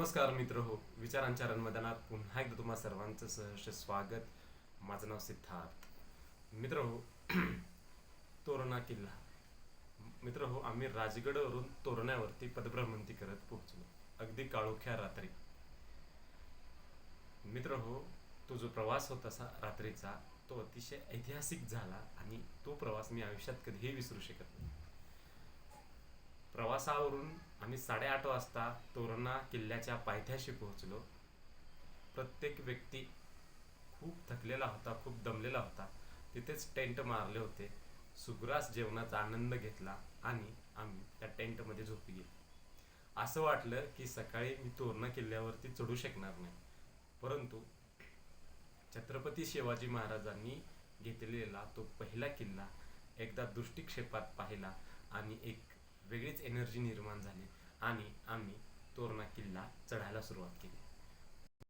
नमस्कार मित्र हो, विचारांच्या रणमैदानात पुन्हा एकदा तुम्हा सर्वांचं सहर्ष स्वागत. माझं नाव सिद्धार्थ. मित्र हो, तोरणा किल्ला. मित्र हो, आम्ही राजगडवरून तोरण्यावरती पदभ्रमंती करत पोहोचलो, अगदी काळोख्या रात्री. मित्र हो, तो जो प्रवास होता रात्रीचा, तो अतिशय ऐतिहासिक झाला आणि तो प्रवास मी आयुष्यात कधीही विसरू शकत नाही. प्रवासावरून आम्ही 8:30 वाजता तोरणा किल्ल्याच्या पायथ्याशी पोहोचलो. प्रत्येक व्यक्ती खूप थकलेला होता, खूप दमलेला होता. तिथेच टेंट मारले होते. सुग्रास जेवणाचा आनंद घेतला आणि आम्ही त्या टेंटमध्ये झोपी गेलो. असं वाटलं की सकाळी मी तोरणा किल्ल्यावरती चढू शकणार नाही, परंतु छत्रपती शिवाजी महाराजांनी घेतलेला तो पहिला किल्ला एकदा दृष्टिक्षेपात पाहिला आणि एक वेगळीच एनर्जी निर्माण झाली आणि आम्ही तोरणा किल्ला चढायला सुरुवात केली.